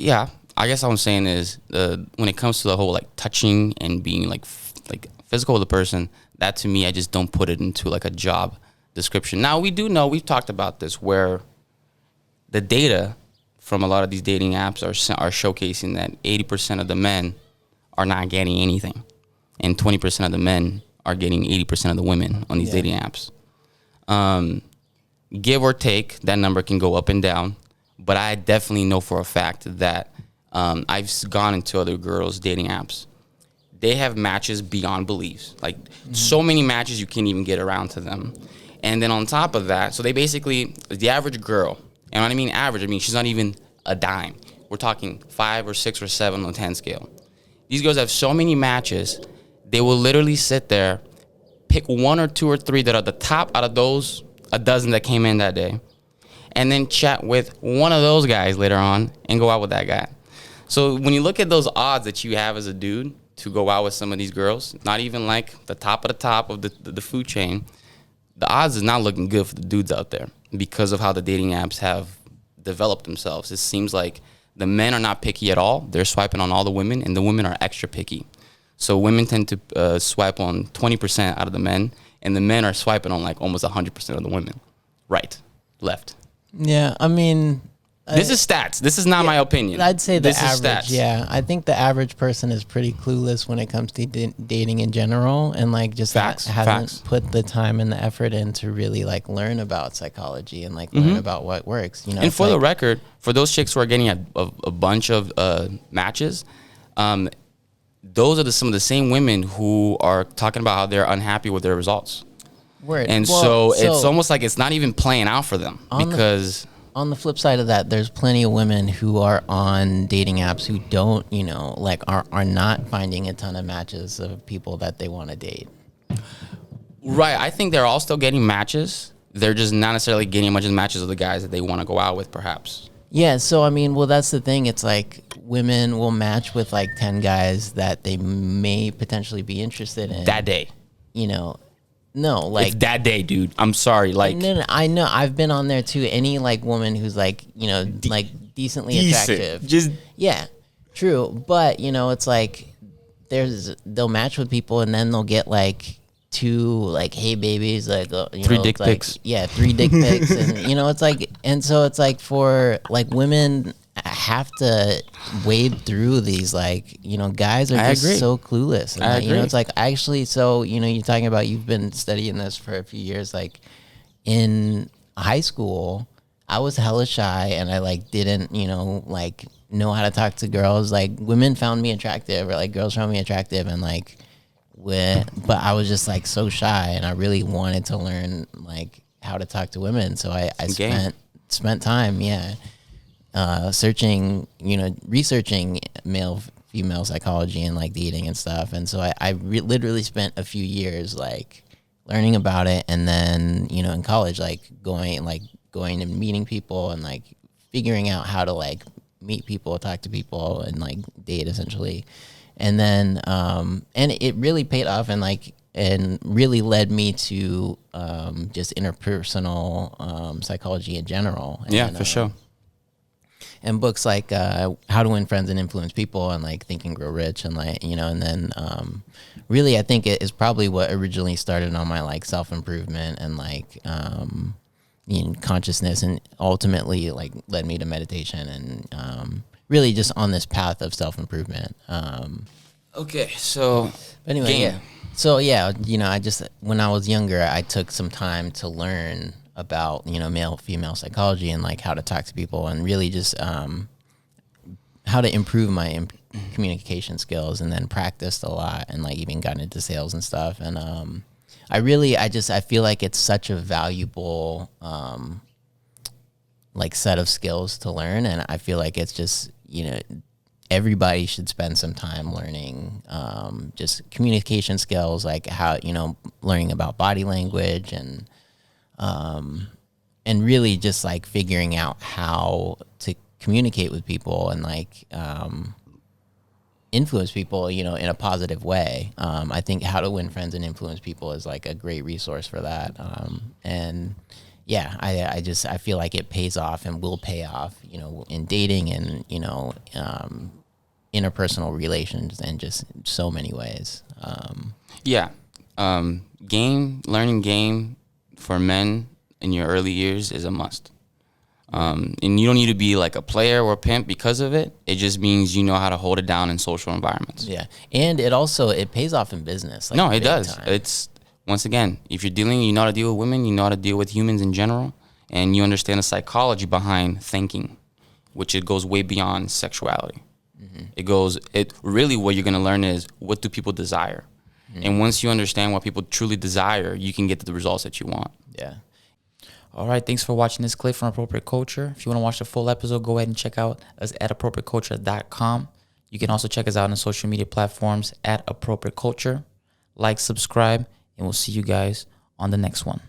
yeah, I guess what I'm saying is when it comes to the whole like touching and being like physical with a person, that to me, I just don't put it into like a job description. Now we do know, we've talked about this, where the data from a lot of these dating apps are showcasing that 80% of the men are not getting anything, and 20% of the men are getting 80% of the women on these dating apps. Give or take, that number can go up and down, but I definitely know for a fact that I've gone into other girls' dating apps. They have matches beyond beliefs, like so many matches you can't even get around to them. And then on top of that, so they basically, the average girl, and when I mean average, I mean she's not even a dime. We're talking 5 or 6 or 7 on 10 scale. These girls have so many matches, they will literally sit there, pick 1 or 2 or 3 that are the top out of those a dozen that came in that day, and then chat with one of those guys later on and go out with that guy. So when you look at those odds that you have as a dude to go out with some of these girls, not even like the top of the food chain, the odds is not looking good for the dudes out there because of how the dating apps have developed themselves. It seems like the men are not picky at all. They're swiping on all the women, and the women are extra picky. So women tend to swipe on 20% out of the men, and the men are swiping on like almost 100% of the women. Right, left. Yeah, I mean... This is stats. This is not my opinion. I'd say the this average, is stats. yeah. I think the average person is pretty clueless when it comes to dating in general, and like just hasn't put the time and the effort in to really like learn about psychology and like learn about what works. You know. And for the record, for those chicks who are getting a bunch of matches, those are some of the same women who are talking about how they're unhappy with their results. Word. And so it's almost like it's not even playing out for them because... On the flip side of that, there's plenty of women who are on dating apps who don't, you know, like are not finding a ton of matches of people that they want to date. Right. I think they're all still getting matches. They're just not necessarily getting much of the matches of the guys that they want to go out with, perhaps. Yeah. So, I mean, well, that's the thing. It's like women will match with like 10 guys that they may potentially be interested in. That day. You know. No, like it's that day, dude. I'm sorry. Like, no, I know. I've been on there too. Any like woman who's like, you know, like decently attractive. Just yeah, true. But you know, it's like they'll match with people and then they'll get like 2 like hey babies, like you 3 know, dick like, pics. Yeah, 3 dick pics, and you know, it's like, and so it's like for like women have to wade through these, like, you know, guys are just so clueless. And like, you know, it's like actually, so, you know, you're talking about, you've been studying this for a few years, like in high school, I was hella shy and I like didn't, you know, like know how to talk to girls. Like women found me attractive or like girls found me attractive, and like but I was just like so shy and I really wanted to learn like how to talk to women. So I spent time, searching, you know, researching female psychology and like dating and stuff. And so I literally spent a few years like learning about it. And then, you know, in college, like going and meeting people and like figuring out how to like meet people, talk to people, and like date essentially. And then, and it really paid off and really led me to just interpersonal psychology in general. And, for sure. And books like How to Win Friends and Influence People and like Think and Grow Rich, and like, you know, and then really I think it is probably what originally started on my like self-improvement and like you know, consciousness, and ultimately like led me to meditation and really just on this path of self-improvement. Okay, so anyway, so yeah, you know, I just, when I was younger, I took some time to learn about, you know, male female psychology and like how to talk to people and really just how to improve my communication skills, and then practiced a lot and like even got into sales and stuff. And I feel like it's such a valuable like set of skills to learn, and I feel like it's just, you know, everybody should spend some time learning just communication skills, like how, you know, learning about body language and really just like figuring out how to communicate with people and like influence people, you know, in a positive way. I think How to Win Friends and Influence People is like a great resource for that. And yeah, I feel like it pays off and will pay off, in dating and, interpersonal relations and just so many ways. Learning game for men in your early years is a must. And you don't need to be like a player or a pimp because of it. It just means you know how to hold it down in social environments. Yeah. And it pays off in business. No, it does. Time. It's, once again, if you're dealing, you know how to deal with women, you know how to deal with humans in general, and you understand the psychology behind thinking, which it goes way beyond sexuality. It really, what you're going to learn is, what do people desire? And once you understand what people truly desire, you can get to the results that you want. Yeah. All right. Thanks for watching this clip from Appropriate Culture. If you want to watch the full episode, go ahead and check out us at appropriateculture.com. You can also check us out on social media platforms at Appropriate Culture. Like, subscribe, and we'll see you guys on the next one.